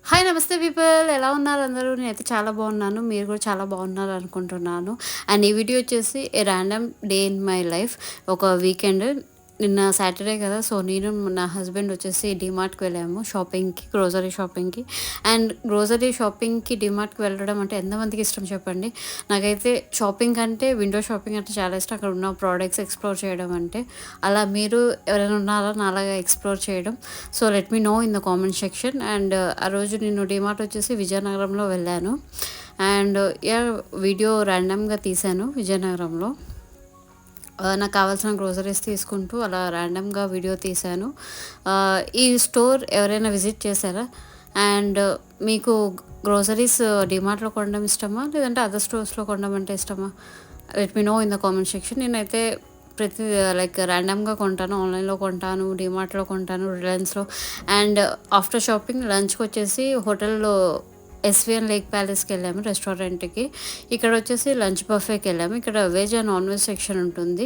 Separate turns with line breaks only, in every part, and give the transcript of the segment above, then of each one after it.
Hi నమస్తే people, ఎలా ఉన్నారు అందరూ? నేనైతే చాలా బాగున్నాను. మీరు కూడా చాలా బాగున్నారు అనుకుంటున్నాను. అండ్ ఈ వీడియో వచ్చేసి ఏ random day in my life. ఒక వీకెండ్, నిన్న సాటర్డే కదా. సో నేను నా హస్బెండ్ వచ్చేసి డిమార్ట్కి వెళ్ళాము షాపింగ్కి, గ్రోసరీ షాపింగ్కి. అండ్ గ్రోసరీ షాపింగ్కి డిమార్ట్కి వెళ్ళడం అంటే ఎంతమందికి ఇష్టం చెప్పండి? నాకైతే షాపింగ్ అంటే, విండో షాపింగ్ అంటే చాలా ఇష్టం. అక్కడ ఉన్న ప్రోడక్ట్స్ ఎక్స్ప్లోర్ చేయడం అంటే. అలా మీరు ఎవరైనా ఉన్నారా నాలాగా ఎక్స్ప్లోర్ చేయడం? So let me know in the comment section. And ఆ రోజు నేను డిమార్ట్ వచ్చేసి విజయనగరంలో వెళ్ళాను. అండ్ వీడియో ర్యాండమ్గా తీశాను విజయనగరంలో. నాకు కావాల్సిన గ్రోసరీస్ తీసుకుంటూ అలా ర్యాండమ్గా వీడియో తీశాను. ఈ స్టోర్ ఎవరైనా విజిట్ చేశారా? అండ్ మీకు గ్రోసరీస్ డిమార్ట్లో కొనడం ఇష్టమా, లేదంటే అదర్ స్టోర్స్లో కొనడం అంటే ఇష్టమా? Let me know in the comment section. నేనైతే ప్రతి ర్యాండమ్గా కొంటాను. ఆన్లైన్లో కొంటాను, డిమార్ట్లో కొంటాను, రిలయన్స్లో. అండ్ ఆఫ్టర్ షాపింగ్ లంచ్కి వచ్చేసి హోటల్లో ఎస్విఎన్ లేక్ ప్యాలెస్కి వెళ్ళాము, రెస్టారెంట్కి. ఇక్కడ వచ్చేసి లంచ్ బఫేకి వెళ్ళాము. ఇక్కడ veg and non veg section ఉంటుంది.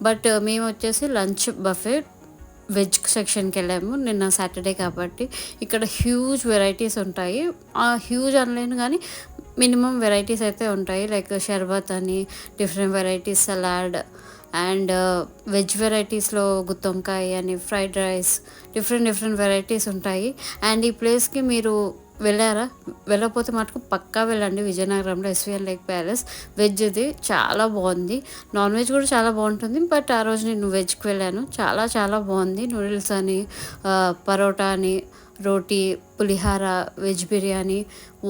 బట్ మేము వచ్చేసి లంచ్ బఫే వెజ్ సెక్షన్కి వెళ్ళాము నిన్న సాటర్డే కాబట్టి. ఇక్కడ హ్యూజ్ వెరైటీస్ ఉంటాయి. హ్యూజ్ అనలేను కానీ మినిమం వెరైటీస్ అయితే ఉంటాయి. లైక్ షర్బత్ అని, different varieties, salad, and veg వెరైటీస్లో గుత్తొంకాయ అని, ఫ్రైడ్ రైస్, డిఫరెంట్ వెరైటీస్ ఉంటాయి. అండ్ ఈ ప్లేస్కి మీరు వెళ్ళారా? వెళ్ళకపోతే మటుకు పక్కా వెళ్ళండి. విజయనగరంలో ఎస్విఎన్ లేక్ ప్యాలెస్ వెజ్ది చాలా బాగుంది. నాన్ వెజ్ కూడా చాలా బాగుంటుంది. బట్ ఆ రోజు నేను వెజ్కి వెళ్ళాను. చాలా బాగుంది. నూడిల్స్ అని, పరోటా అని, రోటీ, పులిహార, veg biryani,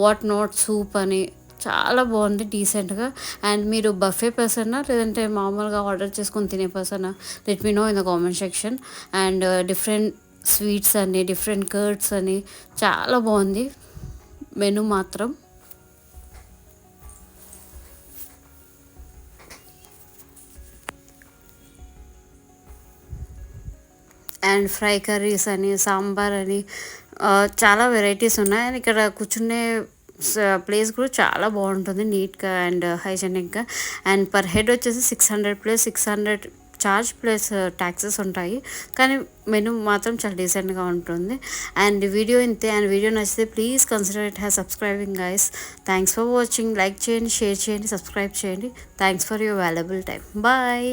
what not soup అని చాలా బాగుంది డీసెంట్గా. అండ్ మీరు బఫే పర్సనా, లేదంటే మామూలుగా ఆర్డర్ చేసుకొని తినే పర్సనా? Let me know in the comment section. And different sweets అని, డిఫరెంట్ కర్డ్స్ అని చాలా బాగుంది మెను మాత్రం. అండ్ ఫ్రై కర్రీస్ అని, సాంబార్ అని, చాలా వెరైటీస్ ఉన్నాయి. అండ్ ఇక్కడ కూర్చునే ప్లేస్ కూడా చాలా బాగుంటుంది, నీట్గా అండ్ హైజెనిక్గా. అండ్ పర్ హెడ్ వచ్చేసి 600 ప్లస్ 600 చార్జ్ ప్లస్ ట్యాక్సెస్ ఉంటాయి. కానీ మెను మాత్రం చాలా డీసెంట్గా ఉంటుంది. అండ్ వీడియో ఇంతే. అండ్ వీడియో నచ్చితే please consider it has subscribing guys. Thanks for watching. Like చేయండి, షేర్ చేయండి, సబ్స్క్రైబ్ చేయండి. Thanks for your valuable time. Bye.